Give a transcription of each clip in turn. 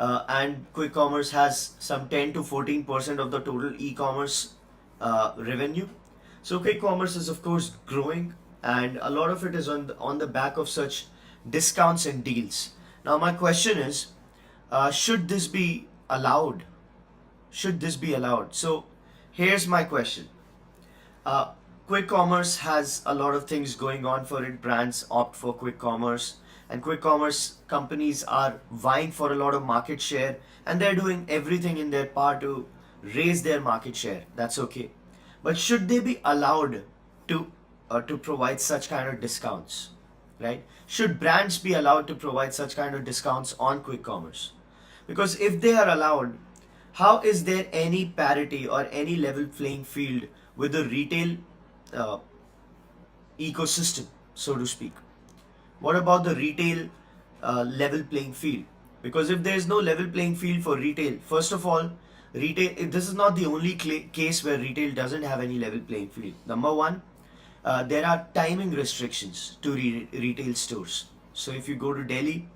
and quick commerce has some 10 to 14% of the total e-commerce revenue. So quick commerce is of course growing, and a lot of it is on the back of such discounts and deals. Now my question is, should this be allowed? Should this be allowed? So here's my question. Uh, Quick commerce has a lot of things going on for it. Brands opt for quick commerce, and quick commerce companies are vying for a lot of market share, and they're doing everything in their part to raise their market share. That's okay. But should they be allowed to provide such kind of discounts, right? Should brands be allowed to provide such kind of discounts on quick commerce? Because if they are allowed, how is there any parity or any level playing field with the retail uh, ecosystem, so to speak? What about the retail level playing field? Because if there is no level playing field for retail, first of all, this is not the only case where retail doesn't have any level playing field. Number one, there are timing restrictions to retail stores. So if you go to Delhi,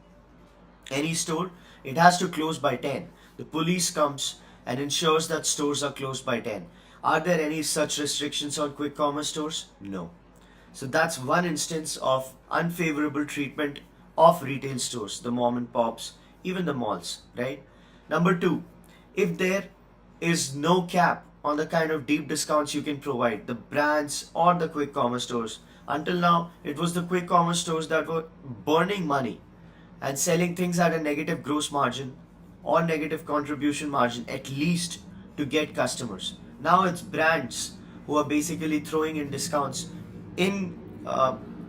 any store, it has to close by 10. The police comes and ensures that stores are closed by 10. Are there any such restrictions on quick commerce stores? No. So that's one instance of unfavorable treatment of retail stores, the mom and pops, even the malls, right? Number two, if there is no cap on the kind of deep discounts you can provide, the brands or the quick commerce stores, until now it was the quick commerce stores that were burning money and selling things at a negative gross margin or negative contribution margin, at least to get customers. Now it's brands who are basically throwing in discounts in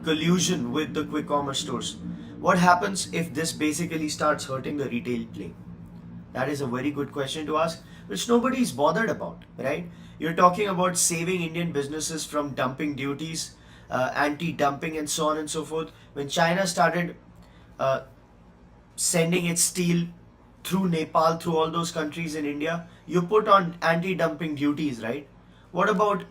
collusion with the quick commerce stores. What happens if this basically starts hurting the retail play? That is a very good question to ask, which nobody is bothered about, right? You're talking about saving Indian businesses from dumping duties, anti-dumping, and so on and so forth. When China started uh, sending its steel through Nepal, through all those countries in India, you put on anti-dumping duties, right? What about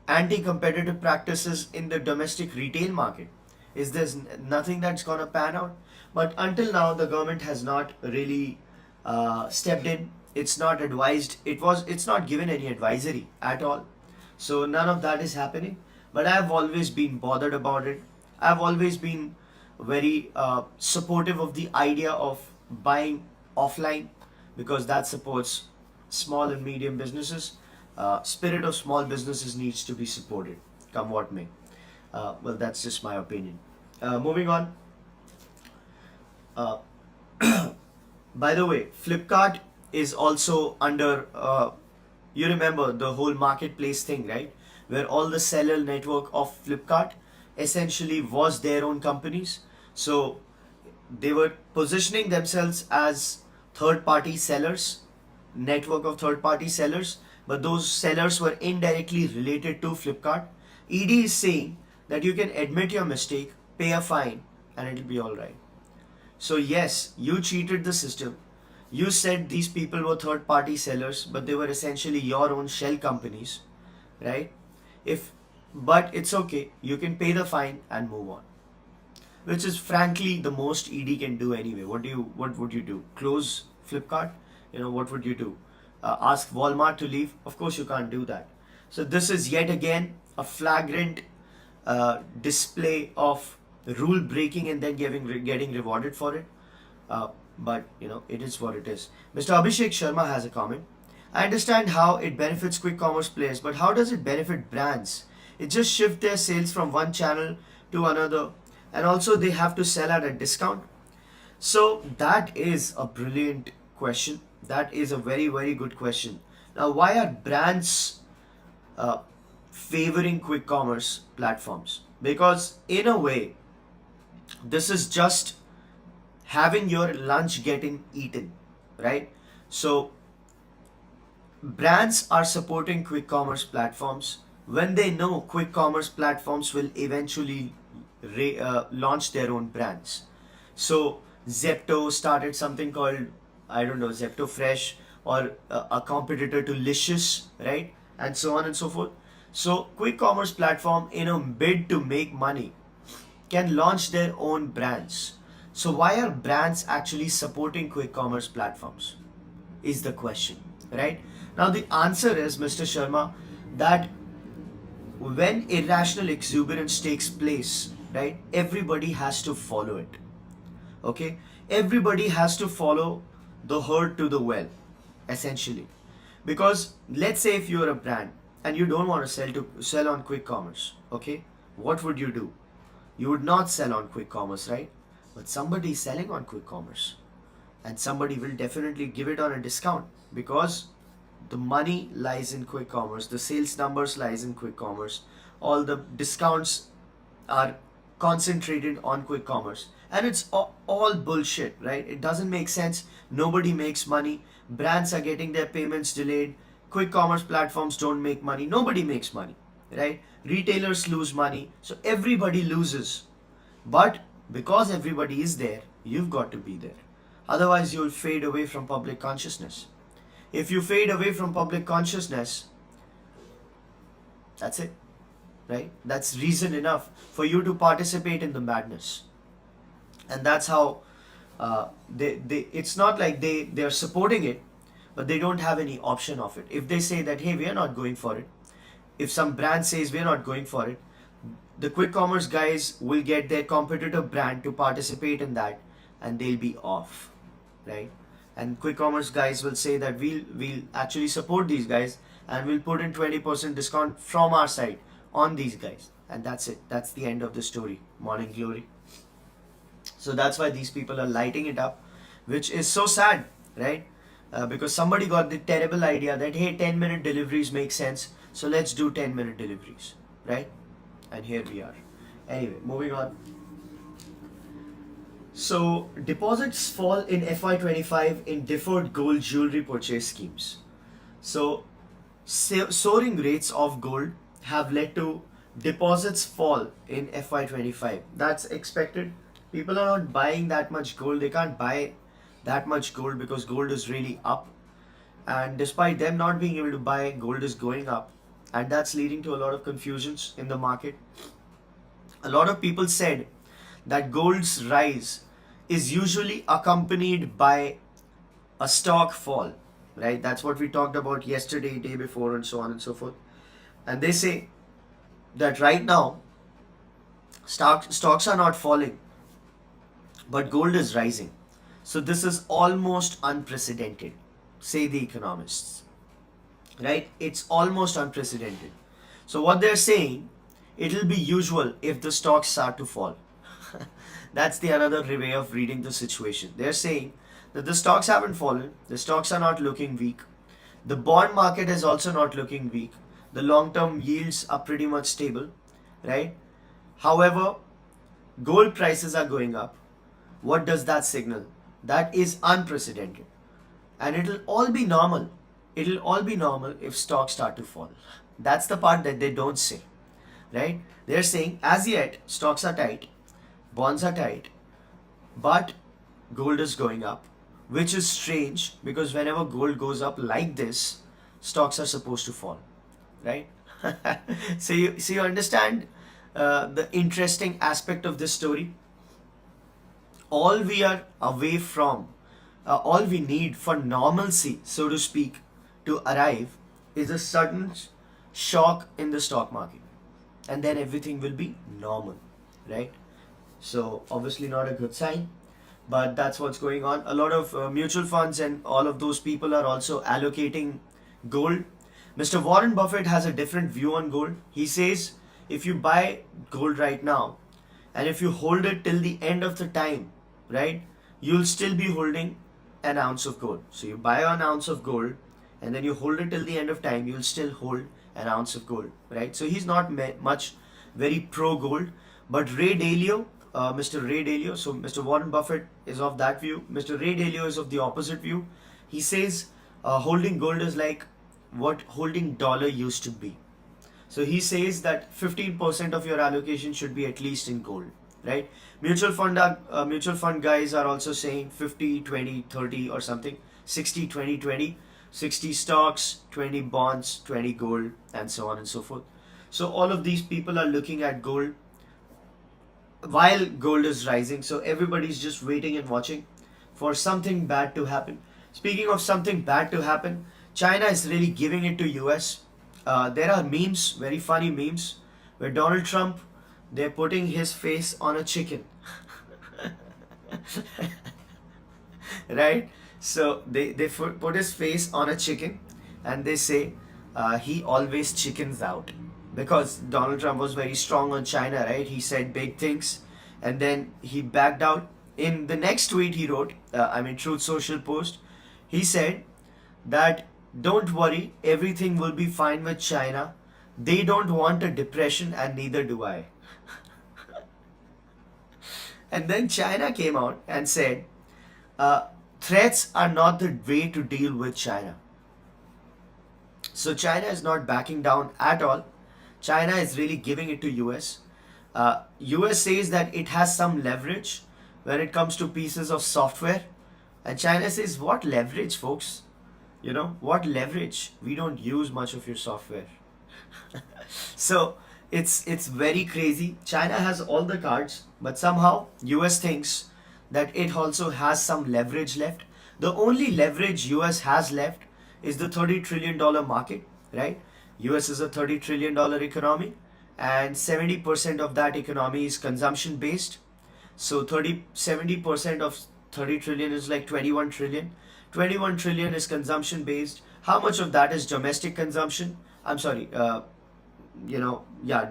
anti-competitive practices in the domestic retail market? Is there nothing that's gonna pan out? But until now, the government has not really stepped in. It's not advised. It's not given any advisory at all. So none of that is happening. But I've always been bothered about it. I've always been very supportive of the idea of buying offline, because that supports small and medium businesses. Spirit of small businesses needs to be supported, come what may. Well, that's just my opinion. Moving on. Uh, by the way, Flipkart is also under, you remember the whole marketplace thing, right? Where all the seller network of Flipkart essentially was their own companies. So they were positioning themselves as third party sellers, network of third party sellers, but those sellers were indirectly related to Flipkart. ED is saying that you can admit your mistake, pay a fine, and it'll be all right. So yes, you cheated the system. You said these people were third party sellers, but they were essentially your own shell companies, right? If But it's okay. You can pay the fine and move on. Which is frankly the most ED can do anyway. What would you do? Close Flipkart? What would you do? Ask Walmart to leave? Of course you can't do that. So this is yet again a flagrant display of rule breaking and then getting rewarded for it. But it is what it is. Mr. Abhishek Sharma has a comment. I understand how it benefits quick commerce players, but how does it benefit brands? It just shifts their sales from one channel to another, and also they have to sell at a discount. So that is a brilliant question. That is a very, very good question. Now, why are brands favoring quick commerce platforms? Because in a way, this is just having your lunch getting eaten, right? So brands are supporting quick commerce platforms when they know quick commerce platforms will eventually launch their own brands. So Zepto started something called, I don't know, Zepto Fresh, or a competitor to Licious, right? And so on and so forth. So quick commerce platform, in a bid to make money, can launch their own brands. So why are brands actually supporting quick commerce platforms? Is the question, right? Now the answer is, Mr. Sharma, that when irrational exuberance takes place, right, everybody has to follow it. Okay, everybody has to follow the herd to the well, essentially. Because let's say if you're a brand and you don't want to sell on quick commerce, okay, what would you do? You would not sell on quick commerce, right? But somebody is selling on quick commerce, and somebody will definitely give it on a discount, because the money lies in quick commerce, the sales numbers lies in quick commerce, all the discounts are concentrated on quick commerce, and it's all bullshit, right? It doesn't make sense. Nobody makes money. Brands are getting their payments delayed. Quick commerce platforms don't make money. Nobody makes money, right? Retailers lose money, so everybody loses. But because everybody is there, you've got to be there. Otherwise, you'll fade away from public consciousness. If you fade away from public consciousness, that's it, right? That's reason enough for you to participate in the madness. And that's how it's not like they're supporting it, but they don't have any option of it. If they say that, hey, we are not going for it, if some brand says we're not going for it, the quick commerce guys will get their competitor brand to participate in that, and they'll be off, right? And quick commerce guys will say that we'll actually support these guys, and we'll put in 20% discount from our side on these guys, and that's it. That's the end of the story. Morning glory. So that's why these people are lighting it up, which is so sad, right? Because somebody got the terrible idea that, hey, 10-minute deliveries make sense, so let's do 10-minute deliveries, right? And here we are. Anyway, moving on. So deposits fall in FY25 in deferred gold jewelry purchase schemes. So soaring rates of gold have led to deposits fall in FY25. That's expected. People are not buying that much gold. They can't buy that much gold because gold is really up. And despite them not being able to buy, gold is going up. And that's leading to a lot of confusions in the market. A lot of people said that gold's rise is usually accompanied by a stock fall, right? That's what we talked about yesterday, day before, and so on and so forth. And they say that right now stocks are not falling, but gold is rising. So this is almost unprecedented, say the economists, right? It's almost unprecedented. So what they're saying, it'll be usual if the stocks start to fall. That's the another way of reading the situation. They're saying that the stocks haven't fallen, the stocks are not looking weak, the bond market is also not looking weak, the long-term yields are pretty much stable, right? However, gold prices are going up. What does that signal? That is unprecedented. And it'll all be normal. It'll all be normal if stocks start to fall. That's the part that they don't say, right? They're saying as yet stocks are tight, bonds are tight, but gold is going up, which is strange because whenever gold goes up like this, stocks are supposed to fall, right? So you understand the interesting aspect of this story. All we are away from, all we need for normalcy, so to speak, to arrive is a sudden shock in the stock market, and then everything will be normal, right? So obviously not a good sign, but that's what's going on. A lot of mutual funds and all of those people are also allocating gold. Mr. Warren Buffett has a different view on gold. He says if you buy gold right now and if you hold it till the end of the time, right, you'll still be holding an ounce of gold. So you buy an ounce of gold and then you hold it till the end of time, you'll still hold an ounce of gold, right? So he's not much very pro gold, but Ray Dalio, Mr. Ray Dalio, so Mr. Warren Buffett is of that view. Mr. Ray Dalio is of the opposite view. He says holding gold is like what holding dollar used to be. So he says that 15% of your allocation should be at least in gold, right? Mutual fund guys are also saying 50, 20, 30 or something, 60, 20, 20, 60 stocks, 20 bonds, 20 gold, and so on and so forth. So all of these people are looking at gold while gold is rising. So everybody's just waiting and watching for something bad to happen. Speaking of something bad to happen, China is really giving it to US. There are memes, very funny memes, where Donald Trump, they're putting his face on a chicken. Right? So they put his face on a chicken and they say he always chickens out because Donald Trump was very strong on China, right? He said big things and then he backed out. In the next tweet he wrote, Truth Social post, he said that don't worry, everything will be fine with China. They don't want a depression and neither do I. And then China came out and said, uh, threats are not the way to deal with China. So China is not backing down at all. China is really giving it to US. US says that it has some leverage when it comes to pieces of software. And China says, what leverage, folks? You know, what leverage? We don't use much of your software. So it's very crazy. China has all the cards, but somehow US thinks that it also has some leverage left. The only leverage US has left is the $30 trillion market, right? US is a $30 trillion economy, and 70% of that economy is consumption based. So 70% of 30 trillion is like 21 trillion. 21 trillion is consumption based. How much of that is domestic consumption? I'm sorry,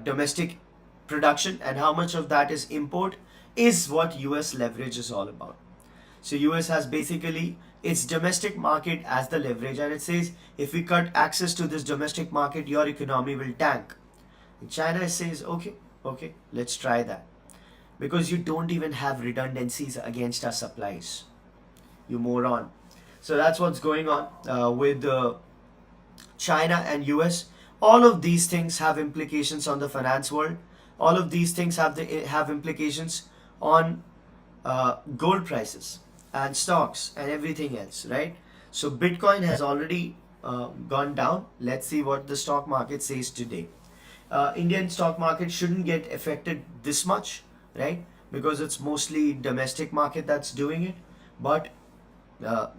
domestic production, and how much of that is import is what US leverage is all about. So US has basically its domestic market as the leverage, and it says if we cut access to this domestic market, your economy will tank. And China says, okay, let's try that. Because you don't even have redundancies against our supplies. You moron. So that's what's going on with China and US. All of these things have implications on the finance world. All of these things have implications on gold prices and stocks and everything else, right? So Bitcoin has already gone down. Let's see what the stock market says today. Indian stock market shouldn't get affected this much, right? Because it's mostly domestic market that's doing it. But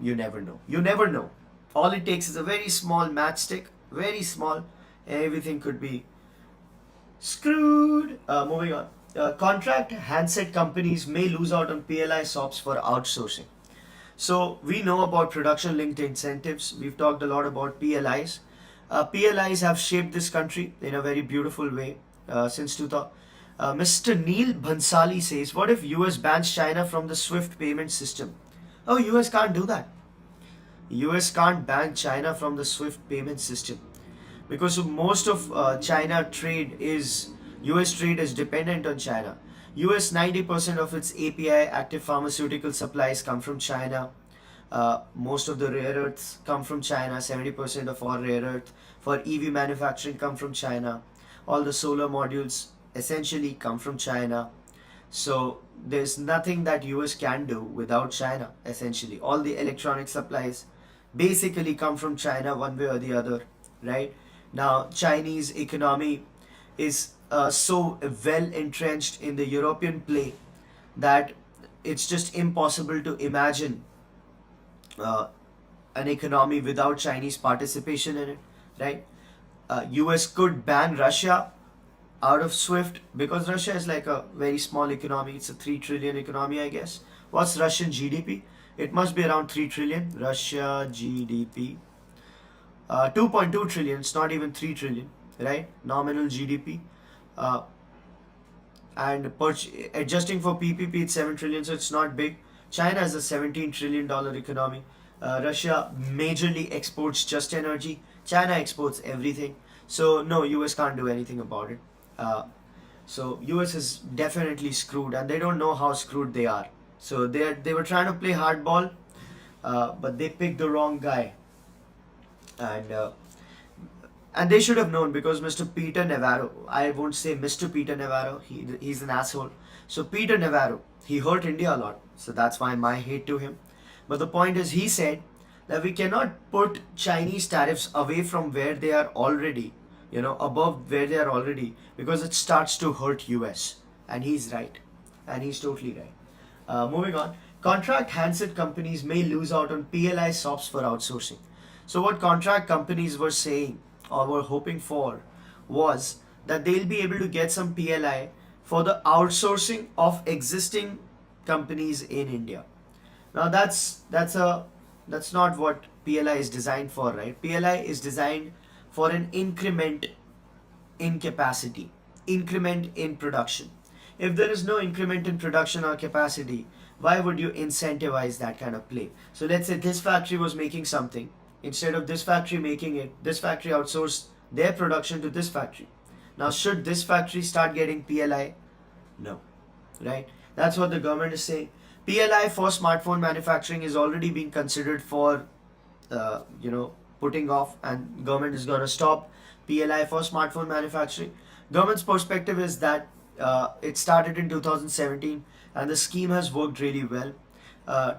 you never know. You never know. All it takes is a very small matchstick, very small, and everything could be screwed. Moving on. Contract handset companies may lose out on PLI SOPs for outsourcing. So we know about production linked incentives. We've talked a lot about PLIs. PLIs have shaped this country in a very beautiful way since 2000. Mr. Neil Bhansali says, what if US bans China from the SWIFT payment system? Oh, US can't do that. US can't ban China from the SWIFT payment system because most of China trade is, US trade is dependent on China. US 90% of its API, active pharmaceutical supplies, come from China. Most of the rare earths come from China. 70% of all rare earth for EV manufacturing come from China. All the solar modules essentially come from China. So there's nothing that US can do without China. Essentially all the electronic supplies basically come from China one way or the other, right? Now Chinese economy is so well entrenched in the European play that it's just impossible to imagine an economy without Chinese participation in it, right? US could ban Russia out of SWIFT because Russia is like a very small economy. It's a 3 trillion economy, I guess. What's Russian GDP? It must be around 3 trillion. Russia GDP 2.2 trillion. It's not even 3 trillion, right? Nominal GDP. And adjusting for PPP, it's 7 trillion, so it's not big. China is a $17 trillion economy. Russia majorly exports just energy. China exports everything. So no, US can't do anything about it. So US is definitely screwed, and they don't know how screwed they are. So they were trying to play hardball, but they picked the wrong guy, and they should have known because Mr. Peter Navarro, I won't say Mr. Peter Navarro, he's an asshole. So Peter Navarro, he hurt India a lot. So that's why my hate to him. But the point is, he said that we cannot put Chinese tariffs away from where they are already, above where they are already, because it starts to hurt US. And he's right. and he's totally right. Moving on, contract handset companies may lose out on PLI SOPs for outsourcing. So, what contract companies were saying or were hoping for was that they'll be able to get some PLI for the outsourcing of existing companies in India. Now, that's not what PLI is designed for, right? PLI is designed for an increment in capacity, increment in production. If there is no increment in production or capacity, why would you incentivize that kind of play? So let's say this factory was making something. Instead of this factory making it, this factory outsourced their production to this factory. Now, should this factory start getting PLI? No, right? That's what the government is saying. PLI for smartphone manufacturing is already being considered for, putting off, and government is going to stop PLI for smartphone manufacturing. Government's perspective is that it started in 2017 and the scheme has worked really well.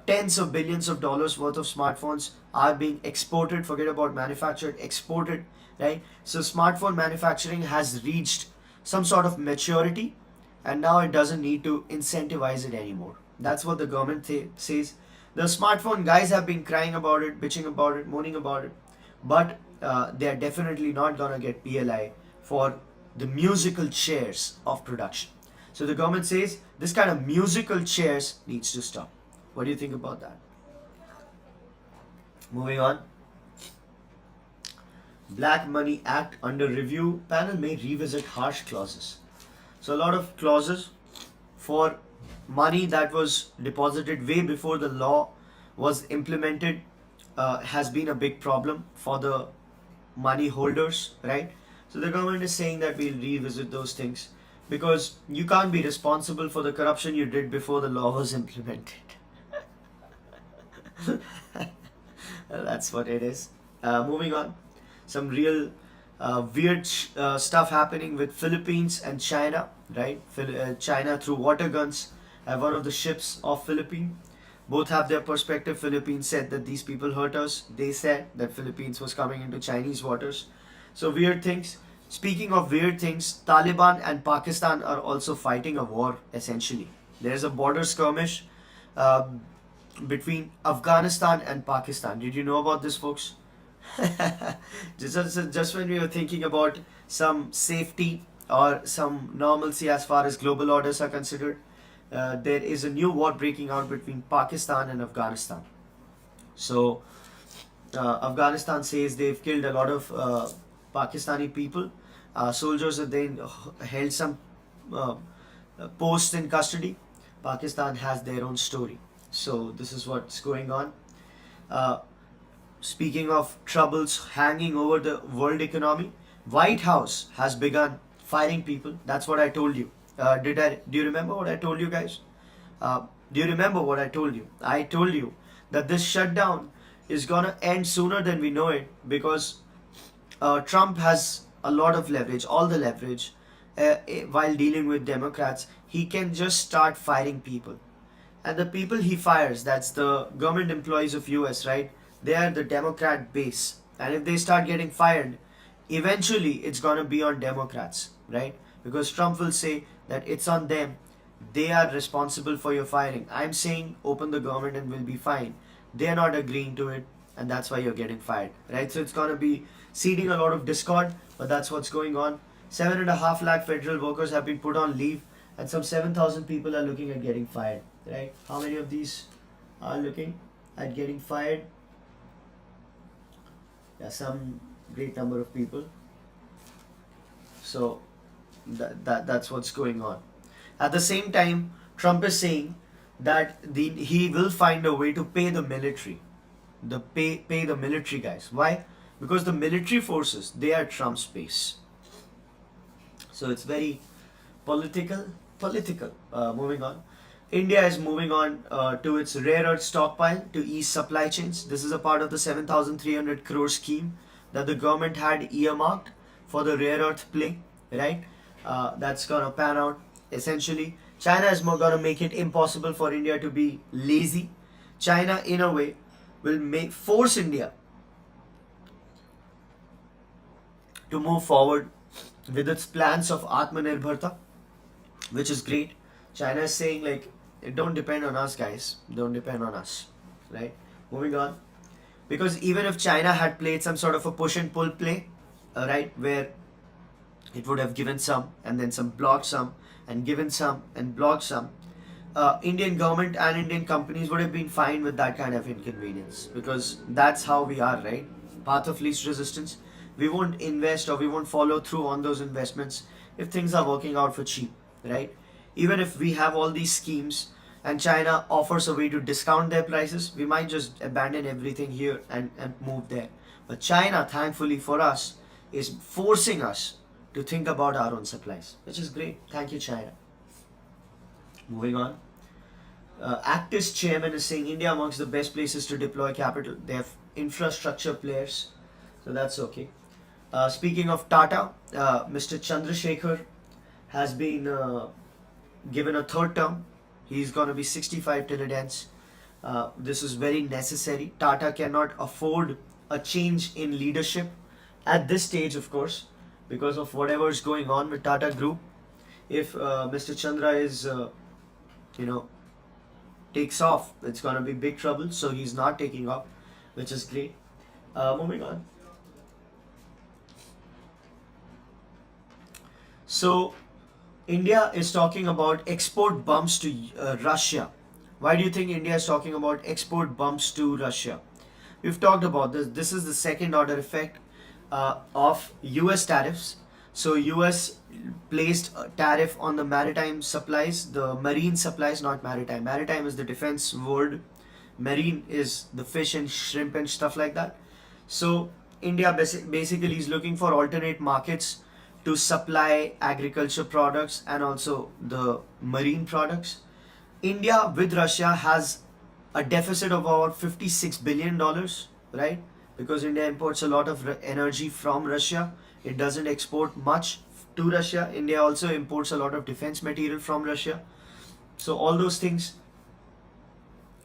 Tens of billions of dollars worth of smartphones are being exported. Forget about manufactured, exported, right? So smartphone manufacturing has reached some sort of maturity, and now it doesn't need to incentivize it anymore. That's what the government says. The smartphone guys have been crying about it, bitching about it, moaning about it, but they are definitely not gonna get PLI for the musical chairs of production. So the government says this kind of musical chairs needs to stop. What do you think about that? Moving on. Black Money Act under review. Panel may revisit harsh clauses. So a lot of clauses for money that was deposited way before the law was implemented has been a big problem for the money holders, right? So the government is saying that we'll revisit those things because you can't be responsible for the corruption you did before the law was implemented. That's what it is. Moving on, some real weird stuff happening with Philippines and China, right? China through water guns at one of the ships of Philippines. Both have their perspective. Philippines said that these people hurt us. They said that Philippines was coming into Chinese waters. So weird things. Speaking of weird things, Taliban and Pakistan are also fighting a war essentially. There's a border skirmish between Afghanistan and Pakistan. Did you know about this, folks? just when we were thinking about some safety or some normalcy as far as global orders are considered, there is a new war breaking out between Pakistan and Afghanistan. So, Afghanistan says they've killed a lot of Pakistani people. Soldiers have then held some posts in custody. Pakistan has their own story. So, this is what's going on. Speaking of troubles hanging over the world economy, White House has begun firing people. That's what I told you. Do you remember what I told you guys? Do you remember what I told you? I told you that this shutdown is gonna end sooner than we know it because Trump has a lot of leverage, all the leverage, while dealing with Democrats. He can just start firing people, and the people he fires, that's the government employees of US, right? They are the Democrat base, and if they start getting fired, eventually it's gonna be on Democrats, right? Because Trump will say that it's on them. They are responsible for your firing. I'm saying open the government and we'll be fine. They're not agreeing to it, and that's why you're getting fired, right? So it's gonna be seeding a lot of discord, but that's what's going on. 7.5 lakh federal workers have been put on leave, and some 7,000 people are looking at getting fired, right? How many of these are looking at getting fired? Yeah, some great number of people. So that's what's going on. At the same time, Trump is saying that he will find a way to pay the military, pay the military guys. Why? Because the military forces, they are Trump's base. So it's very political. Moving on. India is moving on to its rare earth stockpile to ease supply chains. This is a part of the 7,300 crore scheme that the government had earmarked for the rare earth play, right? That's gonna pan out. Essentially, China is gonna make it impossible for India to be lazy. China, in a way, will force India to move forward with its plans of Atmanirbharta, which is great. China is saying like, don't depend on us, guys. Don't depend on us, right? Moving on, because even if China had played some sort of a push and pull play, right, where it would have given some and then some blocked some and given some and blocked some, Indian government and Indian companies would have been fine with that kind of inconvenience, because that's how we are, right? Path of least resistance. We won't invest or we won't follow through on those investments if things are working out for cheap, right? Even if we have all these schemes and China offers a way to discount their prices, we might just abandon everything here and move there. But China, thankfully for us, is forcing us to think about our own supplies, which is great. Thank you, China. Moving on. Actis chairman is saying India amongst the best places to deploy capital. They have infrastructure players, so that's okay. Speaking of Tata, Mr. Chandrasekhar has been given a third term. He's going to be 65 till it ends. This is very necessary. Tata cannot afford a change in leadership at this stage, of course, because of whatever is going on with Tata Group. If Mr. Chandra is, you know, takes off, it's gonna be big trouble. So he's not taking off, which is great. Moving on. So India is talking about export bumps to Russia. Why do you think India is talking about export bumps to Russia? We've talked about this. This is the second order effect of US tariffs. So US placed a tariff on the maritime supplies, the marine supplies, not maritime. Maritime is the defense word. Marine is the fish and shrimp and stuff like that. So India basically is looking for alternate markets to supply agriculture products and also the marine products. India with Russia has a deficit of about $56 billion, right? Because India imports a lot of energy from Russia. It doesn't export much to Russia. India also imports a lot of defense material from Russia. So all those things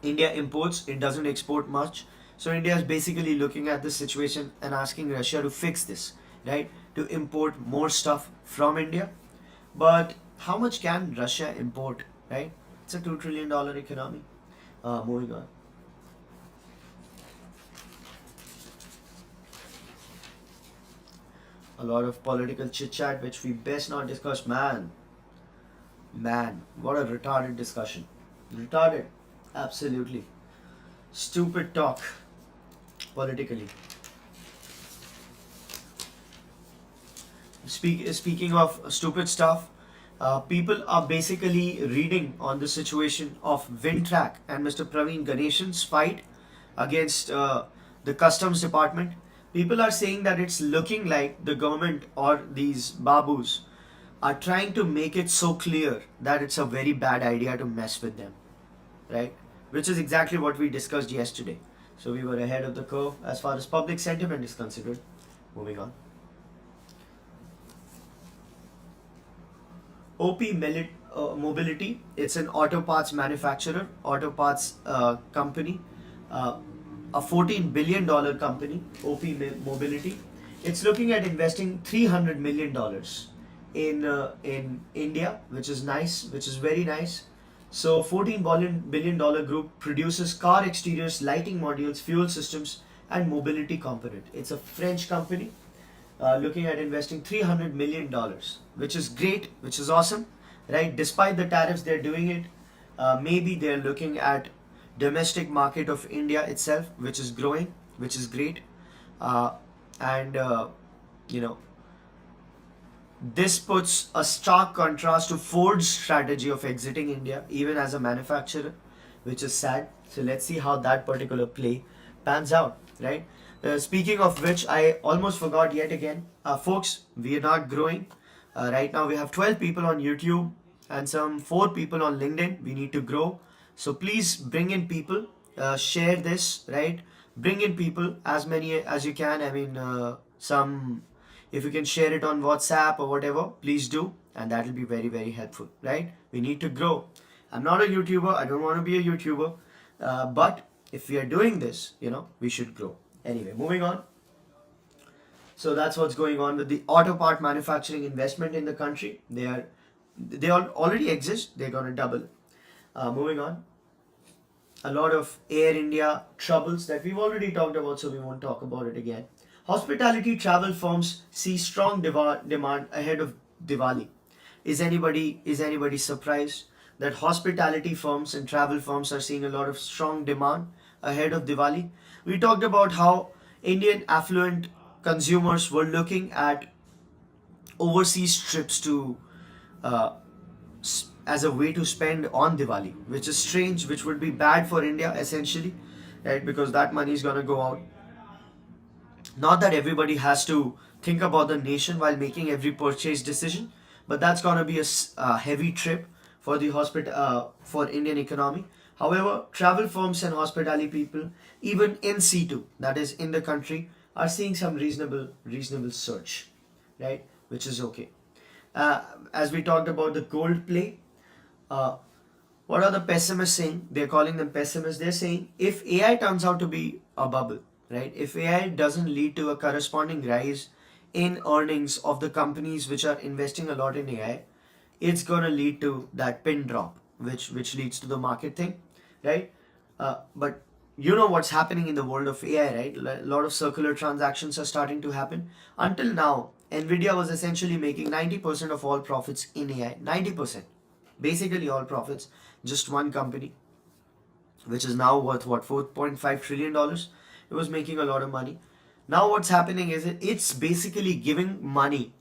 India imports, it doesn't export much. So India is basically looking at this situation and asking Russia to fix this, right? To import more stuff from India. But how much can Russia import, right? It's a $2 trillion economy. Moving on. A lot of political chit chat which we best not discuss. Man, what a retarded discussion. Retarded, absolutely. Stupid talk politically. Speaking of stupid stuff, people are basically reading on the situation of Wintrack and Mr. Praveen Ganeshan's fight against the customs department. People are saying that it's looking like the government or these babus are trying to make it so clear that it's a very bad idea to mess with them, right? Which is exactly what we discussed yesterday. So we were ahead of the curve as far as public sentiment is considered. Moving on. Mobility, it's an auto parts manufacturer, auto parts company, a $14 billion company, Mobility. It's looking at investing $300 million in India, which is nice, which is very nice. So $14 billion group produces car exteriors, lighting modules, fuel systems, and mobility component. It's a French company looking at investing $300 million, which is great, which is awesome, right? Despite the tariffs, they're doing it. Maybe they're looking at domestic market of India itself, which is growing, which is great. And you know, this puts a stark contrast to Ford's strategy of exiting India, even as a manufacturer, which is sad. So let's see how that particular play pans out, right? Speaking of which, I almost forgot yet again. Folks, we are not growing. Right now, we have 12 people on YouTube and some 4 people on LinkedIn. We need to grow. So please bring in people, share this, right? Bring in people, as many as you can. I mean, if you can share it on WhatsApp or whatever, please do. And that will be very, very helpful, right? We need to grow. I'm not a YouTuber. I don't want to be a YouTuber. But if we are doing this, we should grow. Anyway, moving on. So that's what's going on with the auto part manufacturing investment in the country. They are they already exist. They're gonna double. Moving on, a lot of Air India troubles that we've already talked about, so we won't talk about it again. Hospitality travel firms see strong demand ahead of Diwali. Is anybody surprised that hospitality firms and travel firms are seeing a lot of strong demand ahead of Diwali? We talked about how Indian affluent consumers were looking at overseas trips to uh, as a way to spend on Diwali, which is strange, which would be bad for India essentially, right? Because that money is gonna go out. Not that everybody has to think about the nation while making every purchase decision, but that's gonna be a heavy trip for the for Indian economy. However, travel firms and hospitality people, even in C2, that is in the country, are seeing some reasonable surge, right? Which is okay. Uh, as we talked about the gold play, uh, what are the pessimists saying? They're calling them pessimists. They're saying if AI turns out to be a bubble, right? If AI doesn't lead to a corresponding rise in earnings of the companies which are investing a lot in AI, it's gonna lead to that pin drop, which leads to the market thing, right? But you know what's happening in the world of AI, right? A lot of circular transactions are starting to happen. Until now, Nvidia was essentially making 90% of all profits in AI. 90%, basically all profits. Just one company, which is now worth what, $4.5 trillion. It was making a lot of money. Now what's happening is it's basically giving money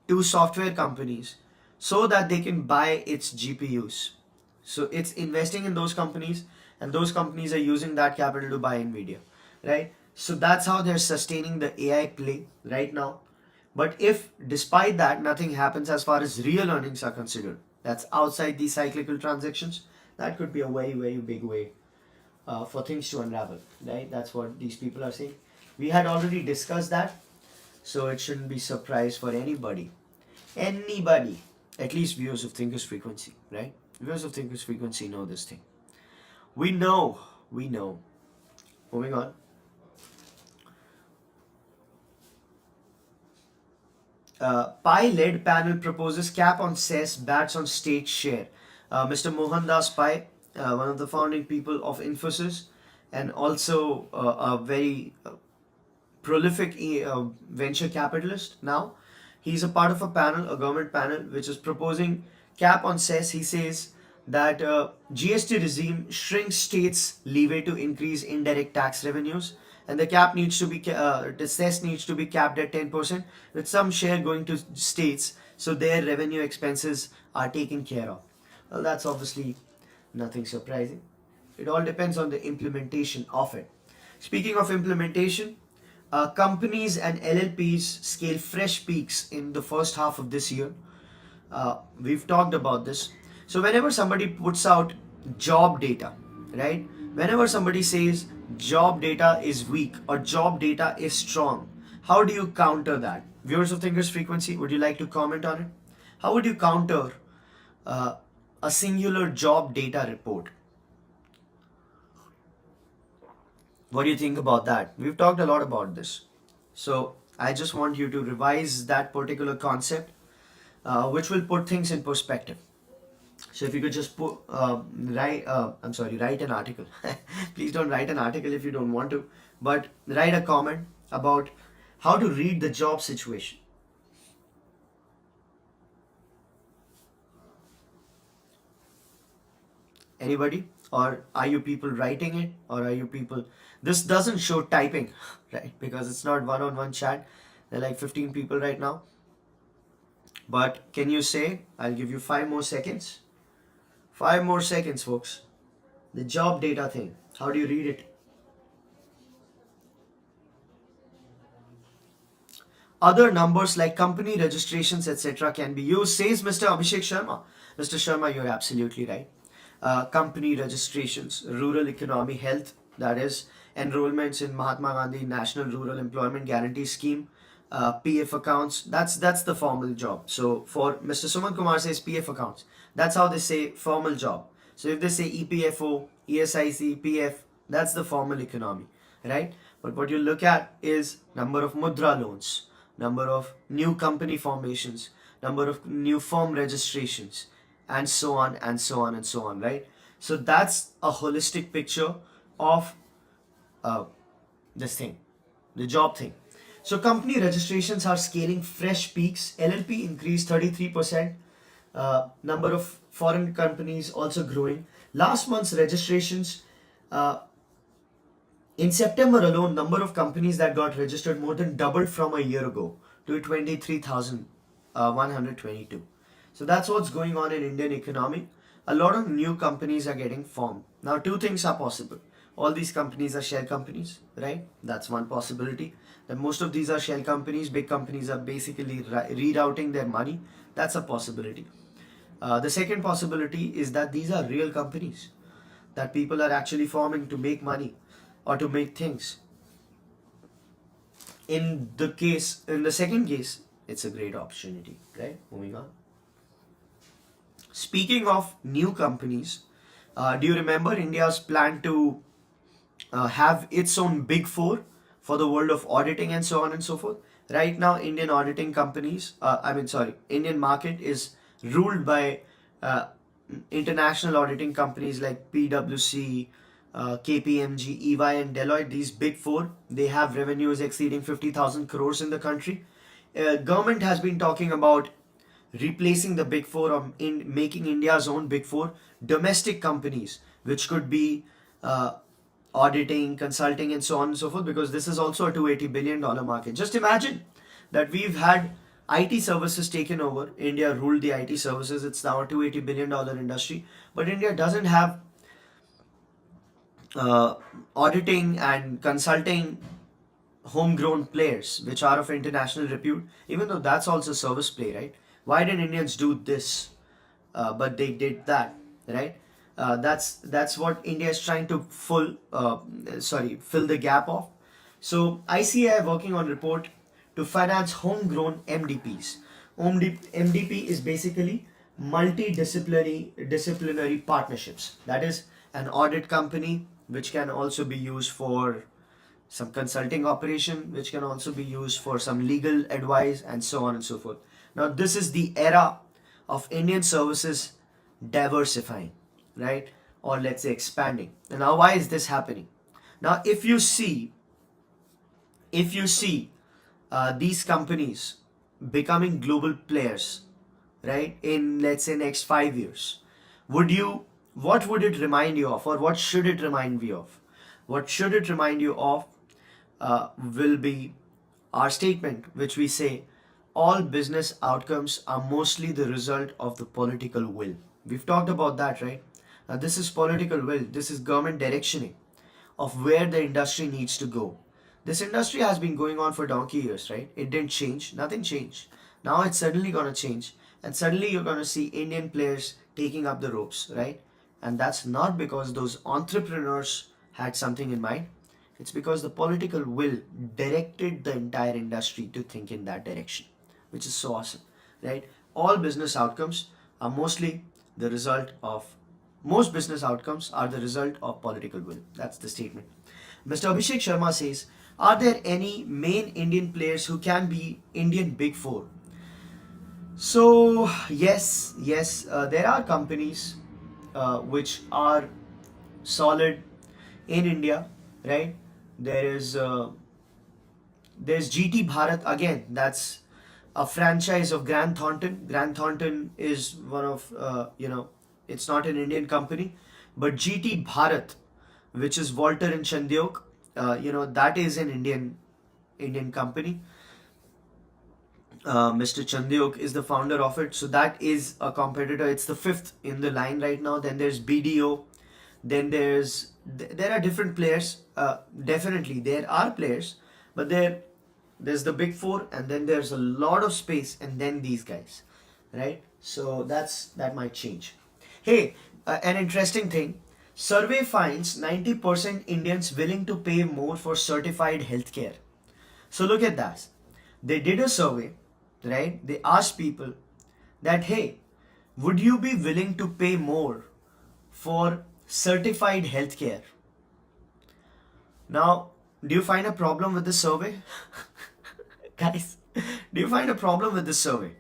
to software companies so that they can buy its GPUs. So it's investing in those companies, and those companies are using that capital to buy Nvidia, right? So that's how they're sustaining the AI play right now. But if despite that nothing happens as far as real earnings are considered, that's outside these cyclical transactions, that could be a very big way for things to unravel, right? That's what these people are saying. We had already discussed that, so it shouldn't be surprise for anybody, at least viewers of Thinkers Frequency, right? Viewers of Thinkers Frequency know this thing. We know. Moving on. Pi-led panel proposes cap on cess, bats on state share. Mr. Mohandas Pai, one of the founding people of Infosys, and also a very prolific venture capitalist now. He's a part of a panel, a government panel, which is proposing cap on cess. He says that GST regime shrinks states' leeway to increase indirect tax revenues, and the cap needs to be the cess needs to be capped at 10%, with some share going to states, so their revenue expenses are taken care of. Well, that's obviously nothing surprising. It all depends on the implementation of it. Speaking of implementation, companies and LLPs scale fresh peaks in the first half of this year. We've talked about this. So whenever somebody puts out job data, right? Whenever somebody says job data is weak or job data is strong, how do you counter that? Viewers of Thinkers Frequency, would you like to comment on it? How would you counter uh, a singular job data report? What do you think about that? We've talked a lot about this. So I just want you to revise that particular concept, which will put things in perspective. So if you could just write an article. Please don't write an article if you don't want to, but write a comment about how to read the job situation. Anybody? Or are you people writing it? Or are you people... This doesn't show typing, right? Because it's not one-on-one chat. There are like 15 people right now. But can you say, I'll give you 5 more seconds. 5 more seconds, folks. The job data thing. How do you read it? Other numbers like company registrations, etc., can be used, says Mr. Abhishek Sharma. Mr. Sharma, you're absolutely right. Company registrations, rural economy, health, that is, enrollments in Mahatma Gandhi National Rural Employment Guarantee Scheme, PF accounts, that's the formal job. So for Mr. Suman Kumar says PF accounts, that's how they say formal job. So if they say EPFO, ESIC, PF, that's the formal economy, right? But what you look at is number of mudra loans, number of new company formations, number of new firm registrations, and so on and so on and so on, right? So that's a holistic picture of uh, this thing, the job thing. So company registrations are scaling fresh peaks. LLP increased 33%. Number of foreign companies also growing. Last month's registrations, uh, in September alone, number of companies that got registered more than doubled from a year ago to 23,122. So that's what's going on in Indian economy. A lot of new companies are getting formed. Now, two things are possible. All these companies are shell companies, right? That's one possibility. That most of these are shell companies. Big companies are basically rerouting their money. That's a possibility. The second possibility is that these are real companies that people are actually forming to make money or to make things. In the second case, it's a great opportunity, right? Moving on. Speaking of new companies, do you remember India's plan to have its own big four for the world of auditing and so on and so forth? Right now, Indian auditing companies, Indian market is ruled by uh, international auditing companies like PwC, KPMG, EY, and Deloitte. These big four, they have revenues exceeding 50,000 crores in the country. Government has been talking about replacing the big four or in making India's own big four domestic companies, which could be auditing, consulting, and so on and so forth, because this is also a $280 billion market. Just imagine that we've had IT services taken over. India ruled the IT services. It's now a $280 billion industry. But India doesn't have uh, auditing and consulting homegrown players which are of international repute, even though that's also service play, right? Why did Indians do this? But they did that, right? That's what India is trying to fill the gap of. So ICAI working on report to finance homegrown MDPs. MDP is basically disciplinary partnerships. That is an audit company which can also be used for some consulting operation, which can also be used for some legal advice, and so on and so forth. Now, this is the era of Indian services diversifying, right? Or let's say expanding. And now, why is this happening? Now, if you see these companies becoming global players, right, in let's say next 5 years, what would it remind you of, or what should it remind you of? What should it remind you of will be our statement, which we say all business outcomes are mostly the result of the political will. We've talked about that, right? Now, this is political will, this is government directioning of where the industry needs to go. This industry has been going on for donkey years, right? It didn't change, nothing changed. Now it's suddenly gonna change, and suddenly you're gonna see Indian players taking up the ropes, right? And that's not because those entrepreneurs had something in mind. It's because the political will directed the entire industry to think in that direction, which is so awesome, right? All business outcomes are mostly the result of most business outcomes are the result of political will. That's the statement. Mr. Abhishek Sharma says, are there any main Indian players who can be Indian Big Four? So yes, there are companies which are solid in India, right? There is there's GT Bharat again. That's a franchise of Grant Thornton. Grant Thornton is one of it's not an Indian company, but GT Bharat, which is Walter and Chandyok, that is an Indian company. Mr. Chandyok is the founder of it, so that is a competitor. It's the fifth in the line right now. Then there's BDO. Then there are different players. Definitely there are players, but there's the big four, and then there's a lot of space, and then these guys, right? So that might change. Hey, an interesting thing. Survey finds 90% Indians willing to pay more for certified healthcare. So look at that. They did a survey, right? They asked people that, hey, would you be willing to pay more for certified healthcare? Now, do you find a problem with this survey? Guys, do you find a problem with this survey?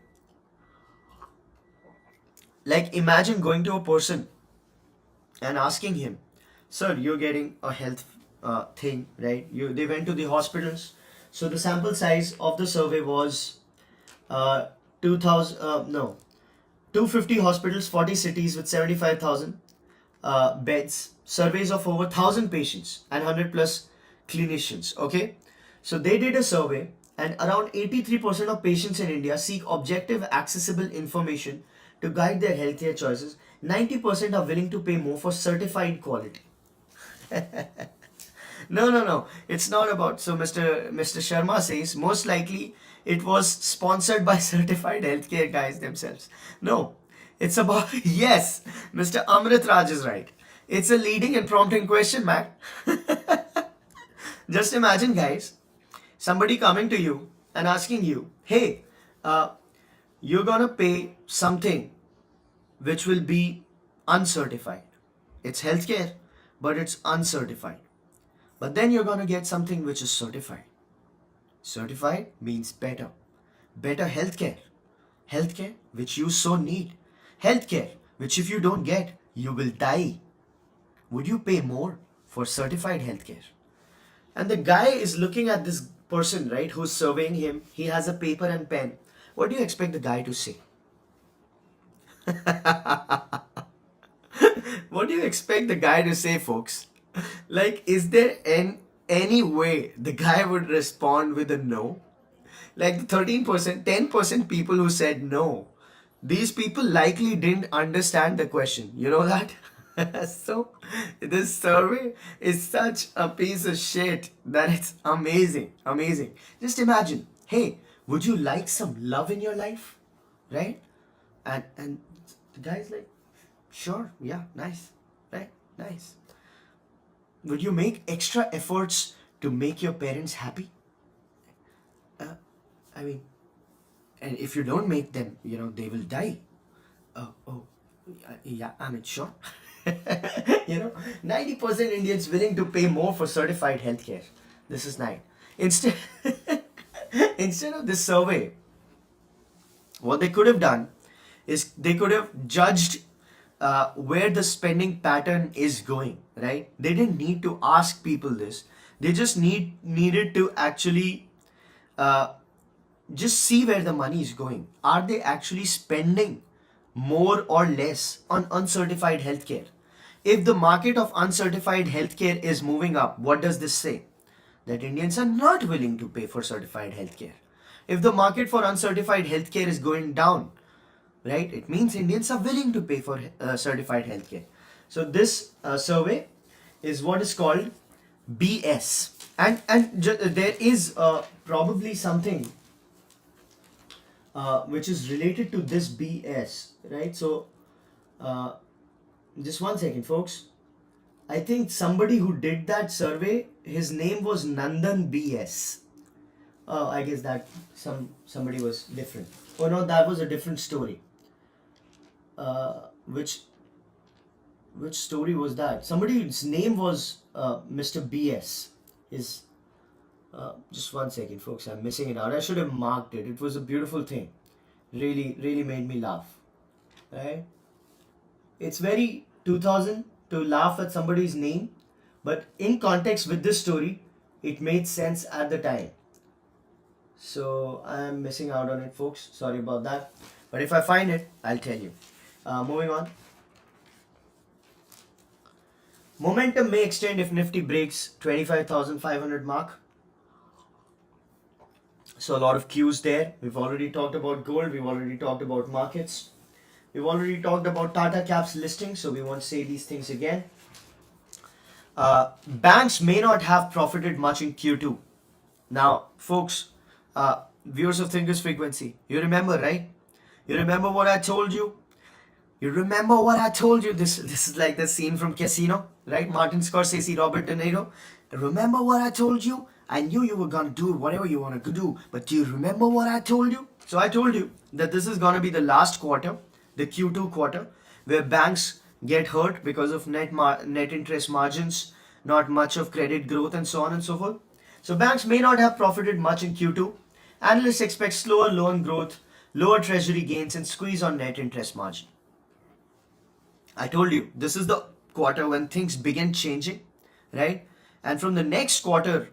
Like imagine going to a person and asking him, "Sir, you're getting a health thing, right? They went to the hospitals. So the sample size of the survey was 2000, no, 250 hospitals, 40 cities with 75,000 beds, surveys of over 1,000 patients and 100 plus clinicians. Okay, so they did a survey, and around 83% of patients in India seek objective, accessible information to guide their healthcare choices. 90% are willing to pay more for certified quality. No, no, no. It's not about. So Mr. Sharma says most likely it was sponsored by certified healthcare guys themselves. No, it's about yes. Mr. Amrit Raj is right. It's a leading and prompting question, Mac. Just imagine, guys, somebody coming to you and asking you, "Hey, uh, you're gonna pay something which will be uncertified. It's healthcare, but it's uncertified. But then you're gonna get something which is certified. Certified means better. Better healthcare. Healthcare which you so need. Healthcare which if you don't get, you will die. Would you pay more for certified healthcare?" And the guy is looking at this person, right, who's surveying him. He has a paper and pen. What do you expect the guy to say? What do you expect the guy to say, folks? Like, is there any way the guy would respond with a no? Like the 13%, 10% people who said no, these people likely didn't understand the question. You know that? So, this survey is such a piece of shit that it's amazing. Amazing. Just imagine, hey, would you like some love in your life? Right? And the guy's like, sure, yeah, nice. Right? Nice. Would you make extra efforts to make your parents happy? Uh, I mean, and if you don't make them, they will die. Oh, yeah, I mean, sure. 90% Indians willing to pay more for certified healthcare. This is nice. Instead, instead of this survey, what they could have done is they could have judged where the spending pattern is going. Right? They didn't need to ask people this. They just needed to actually uh, just see where the money is going. Are they actually spending more or less on uncertified healthcare? If the market of uncertified healthcare is moving up, what does this say? That Indians are not willing to pay for certified healthcare. If the market for uncertified healthcare is going down, right, it means Indians are willing to pay for certified healthcare. So this survey is what is called BS, and there is probably something which is related to this BS, right? So, uh, just one second, folks. I think somebody who did that survey, his name was Nandan BS. I guess that somebody was different. Oh no, that was a different story. Which story was that? Somebody's name was Mr. BS. His just one second, folks. I'm missing it out. I should have marked it. It was a beautiful thing. Really, really made me laugh. Right? It's very 2000 to laugh at somebody's name, but in context with this story, it made sense at the time. So I'm missing out on it, folks. Sorry about that. But if I find it, I'll tell you. Moving on. Momentum may extend if Nifty breaks 25,500 mark. So a lot of cues there. We've already talked about gold. We've already talked about markets. We've already talked about Tata Caps listing, so we won't say these things again. Banks may not have profited much in Q2. Now, folks, viewers of Thinkers Frequency, you remember, right? You remember what I told you? You remember what I told you? This is like the scene from Casino, right? Martin Scorsese, Robert De Niro. Remember what I told you? I knew you were gonna do whatever you wanted to do, but do you remember what I told you? So I told you that this is gonna be the last quarter, the Q2 quarter, where banks get hurt because of net interest margins, not much of credit growth, and so on and so forth. So banks may not have profited much in Q2. Analysts expect slower loan growth, lower treasury gains, and squeeze on net interest margin. I told you this is the quarter when things begin changing, right? And from the next quarter,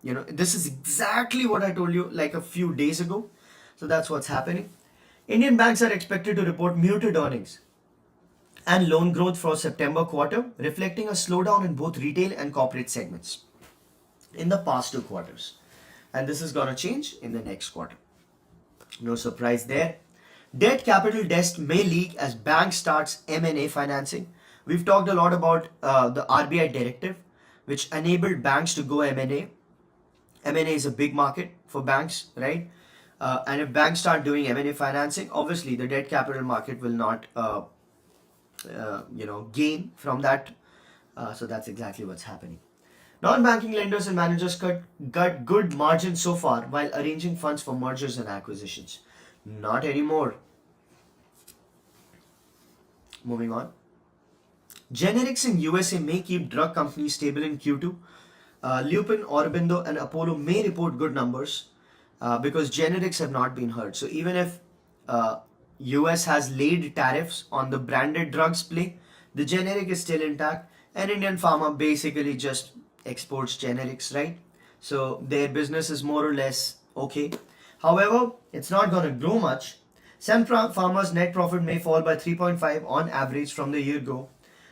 this is exactly what I told you like a few days ago. So that's what's happening. Indian banks are expected to report muted earnings and loan growth for September quarter, reflecting a slowdown in both retail and corporate segments in the past 2 quarters. And this is going to change in the next quarter. No surprise there. Debt capital desk may leak as bank starts M&A financing. We've talked a lot about the RBI directive, which enabled banks to go M&A. M&A is a big market for banks, right? And if banks start doing M&A financing, obviously the debt capital market will not, gain from that. So that's exactly what's happening. Non-banking lenders and managers got good margins so far while arranging funds for mergers and acquisitions. Not anymore. Moving on. Generics in USA may keep drug companies stable in Q2. Lupin, Aurobindo, and Apollo may report good numbers because generics have not been hurt. So even if US has laid tariffs on the branded drugs play, the generic is still intact, and Indian pharma basically just exports generics, right? So their business is more or less okay. However, it's not going to grow much. Sun Pharma's net profit may fall by 3.5 on average from the year ago,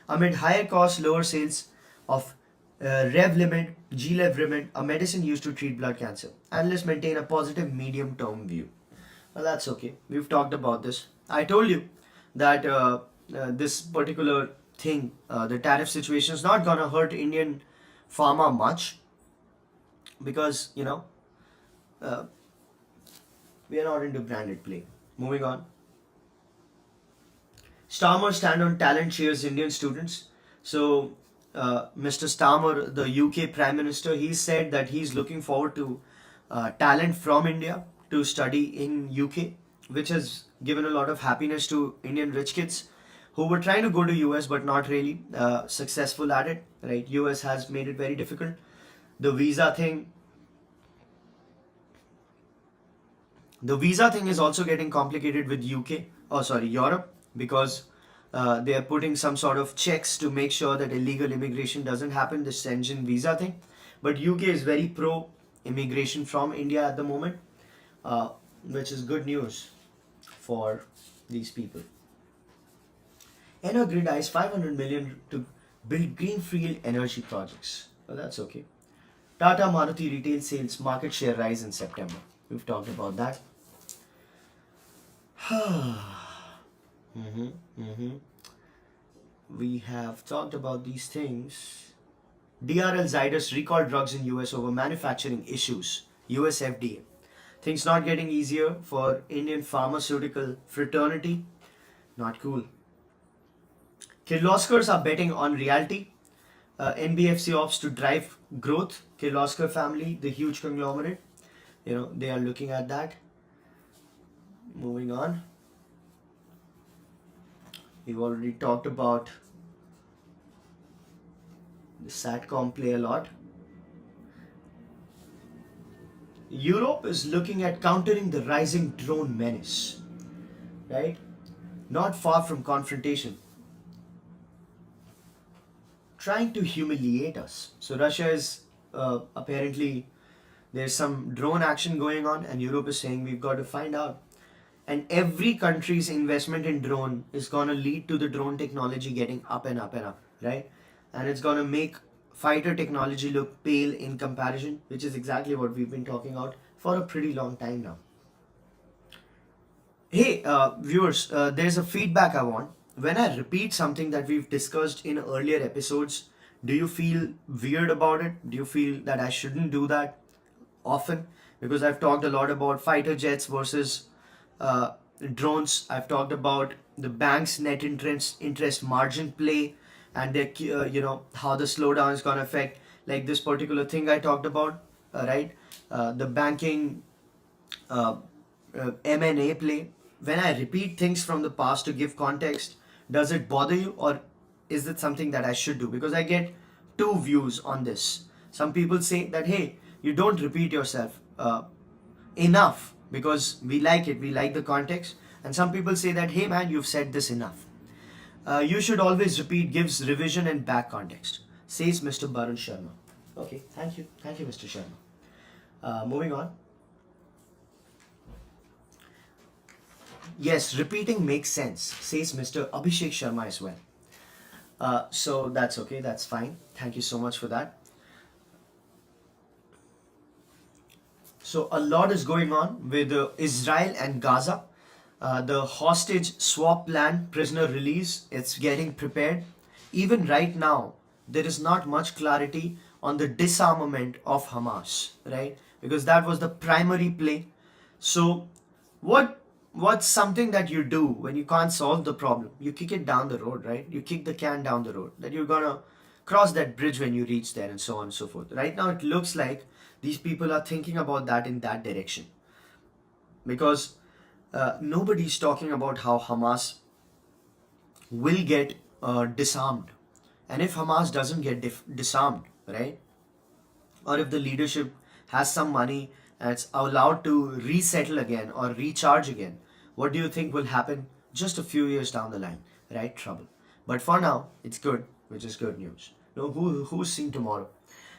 amid higher costs, lower sales of Revlimid, Glevrimid, a medicine used to treat blood cancer. Analysts maintain a positive medium-term view. Well, that's okay. We've talked about this. I told you that this particular thing, the tariff situation, is not gonna hurt Indian pharma much because uh, we are not into branded play. Moving on. Starmer stand on talent cheers Indian students. So, Mr. Starmer, the UK Prime Minister, he said that he's looking forward to talent from India to study in UK, which has given a lot of happiness to Indian rich kids who were trying to go to US but not really successful at it. Right? US has made it very difficult. The visa thing, the visa thing is also getting complicated with UK. Oh, sorry, Europe, because they are putting some sort of checks to make sure that illegal immigration doesn't happen. The Schengen visa thing, but UK is very pro immigration from India at the moment, uh, which is good news for these people. Energrid eyes 500 million to build greenfield energy projects. Well, that's okay. Tata Maruti retail sales market share rise in September. We've talked about that. Mm-hmm, mm-hmm. We have talked about these things. DRL Zydus recalled drugs in US over manufacturing issues. US FDA. Things not getting easier for Indian pharmaceutical fraternity. Not cool. Kirloskars are betting on reality. NBFC ops to drive growth. Kirloskar family, the huge conglomerate, they are looking at that. Moving on. We've already talked about the SATCOM play a lot. Europe is looking at countering the rising drone menace, right? Not far from confrontation, trying to humiliate us. So Russia is apparently there's some drone action going on, and Europe is saying we've got to find out. And every country's investment in drone is gonna lead to the drone technology getting up and up and up, right? And it's gonna make fighter technology look pale in comparison, which is exactly what we've been talking about for a pretty long time now. Hey, viewers, there's a feedback I want. When I repeat something that we've discussed in earlier episodes, do you feel weird about it? Do you feel that I shouldn't do that often? Because I've talked a lot about fighter jets versus uh, drones. I've talked about the bank's net interest margin play, and their, how the slowdown is going to affect like this particular thing I talked about, right? The banking uh, M&A play. When I repeat things from the past to give context, does it bother you, or is it something that I should do? Because I get two views on this. Some people say that, hey, you don't repeat yourself enough because we like it, we like the context. And some people say that, hey man, you've said this enough. You should always repeat, gives revision and back context, says Mr. Barun Sharma. Okay, thank you, Mr. Sharma. Moving on. Yes, repeating makes sense, says Mr. Abhishek Sharma as well. So that's okay, that's fine. Thank you so much for that. So a lot is going on with Israel and Gaza. The hostage swap plan, prisoner release, it's getting prepared. Even right now, there is not much clarity on the disarmament of Hamas, right? Because that was the primary play. So what what's something that you do when you can't solve the problem? You kick it down the road, right? You kick the can down the road. That you're gonna cross that bridge when you reach there, and so on and so forth. Right now it looks like these people are thinking about that in that direction, because nobody's talking about how Hamas will get disarmed. And if Hamas doesn't get disarmed, right, or if the leadership has some money and it's allowed to resettle again or recharge again, what do you think will happen just a few years down the line? Right? Trouble. But for now, it's good, which is good news. No, who's seen tomorrow?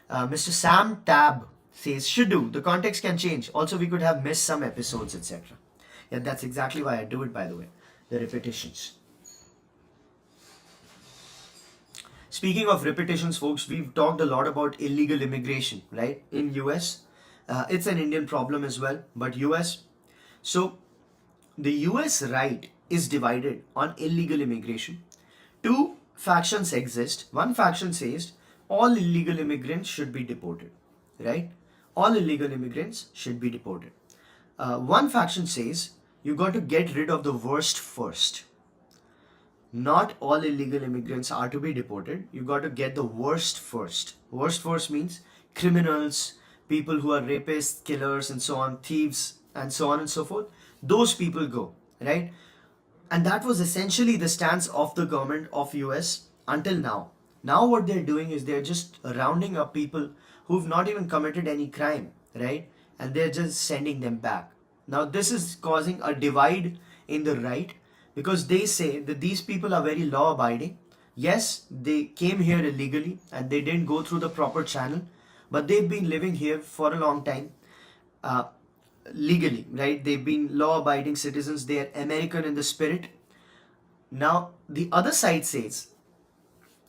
Mr. Sam Tab says, should do. The context can change. Also, we could have missed some episodes, etc. Yeah, that's exactly why I do it, by the way. The repetitions. Speaking of repetitions, folks, we've talked a lot about illegal immigration, right? In US, it's an Indian problem as well, but US. So the US right is divided on illegal immigration. Two factions exist. One faction says all illegal immigrants should be deported, right? All illegal immigrants should be deported. One faction says you got to get rid of the worst first. Not all illegal immigrants are to be deported. You got to get the worst first. Worst first means criminals, people who are rapists, killers, and so on, thieves, and so on and so forth. Those people go, right? And that was essentially the stance of the government of US until now. Now what they're doing is they're just rounding up people who've not even committed any crime, right? And they're just sending them back. Now this is causing a divide in the right, because they say that these people are very law abiding. Yes, they came here illegally and they didn't go through the proper channel, but they've been living here for a long time. Legally, right? They've been law abiding citizens, they are American in the spirit. Now, the other side says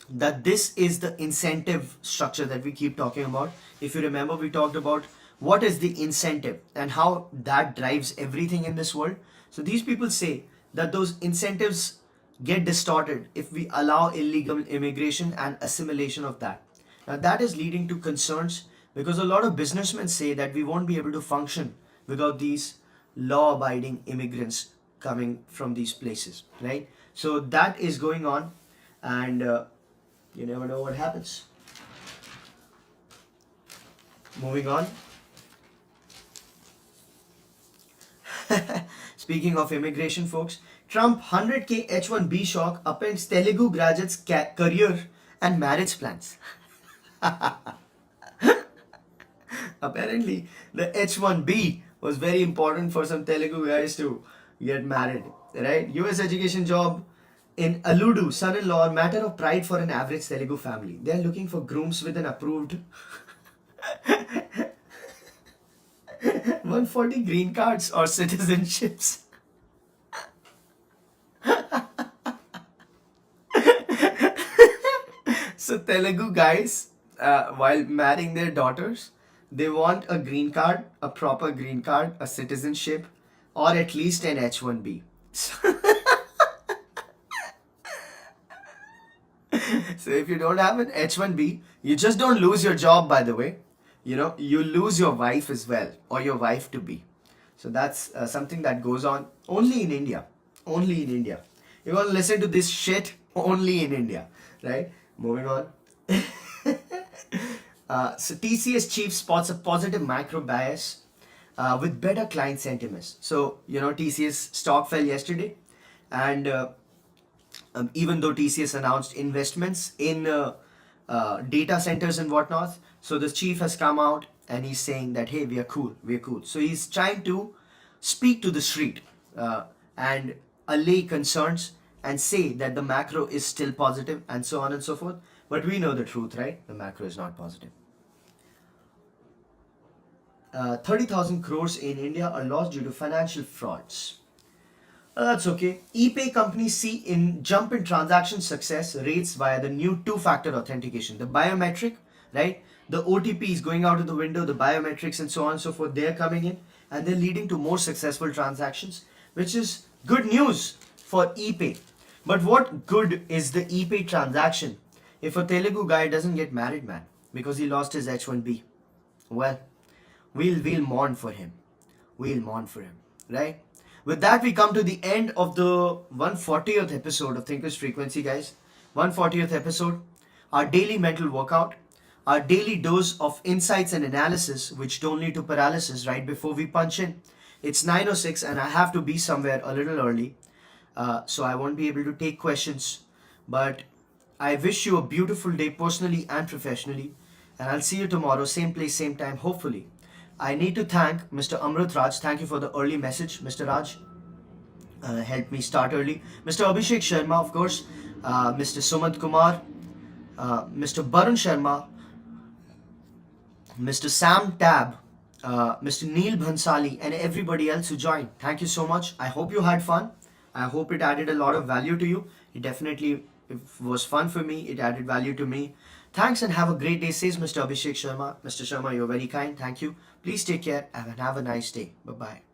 that this is the incentive structure that we keep talking about. If you remember, we talked about what is the incentive and how that drives everything in this world. So, these people say that those incentives get distorted if we allow illegal immigration and assimilation of that. Now, that is leading to concerns because a lot of businessmen say that we won't be able to function without these law abiding immigrants coming from these places, right? So that is going on, and you never know what happens. Moving on. Speaking of immigration, folks, Trump 100K H1B shock upends Telugu graduates' career and marriage plans. Apparently, the H1B was very important for some Telugu guys to get married, right? US education job in Aludu, son-in-law, matter of pride for an average Telugu family. They are looking for grooms with an approved 140 green cards or citizenships. So Telugu guys, while marrying their daughters, they want a green card, a proper green card, a citizenship, or at least an H1B. So if you don't have an H1B, you just don't lose your job, by the way. You know, you lose your wife as well, or your wife to be. So that's something that goes on only in India. Only in India. You want to listen to this shit only in India, right? Moving on. So TCS chief spots a positive macro bias with better client sentiments. So, you know, TCS stock fell yesterday, and even though TCS announced investments in data centers and whatnot, so the chief has come out and he's saying that, hey, we are cool, we are cool. So he's trying to speak to the street and allay concerns and say that the macro is still positive and so on and so forth. But we know the truth, right? The macro is not positive. 30,000 crores in India are lost due to financial frauds. That's okay. ePay companies see in jump in transaction success rates via the new two-factor authentication. The biometric, right? The OTP is going out of the window, the biometrics and so on and so forth, they're coming in and they're leading to more successful transactions, which is good news for ePay. But what good is the ePay transaction if a Telugu guy doesn't get married, man, because he lost his H1B? Well, we'll mourn for him. We'll mourn for him, right? With that, we come to the end of the 140th episode of Thinkers Frequency, guys. 140th episode, our daily mental workout, our daily dose of insights and analysis, which don't lead to paralysis right before we punch in. It's 9:06 and I have to be somewhere a little early, so I won't be able to take questions. But I wish you a beautiful day personally and professionally, and I'll see you tomorrow, same place, same time, hopefully. I need to thank Mr. Amrit Raj. Thank you for the early message, Mr. Raj. Helped me start early. Mr. Abhishek Sharma, of course. Mr. Sumant Kumar. Mr. Barun Sharma. Mr. Sam Tab. Mr. Neil Bhansali, and everybody else who joined. Thank you so much. I hope you had fun. I hope it added a lot of value to you. It definitely was fun for me. It added value to me. Thanks and have a great day, says Mr. Abhishek Sharma. Mr. Sharma, you're very kind. Thank you. Please take care and have a nice day. Bye-bye.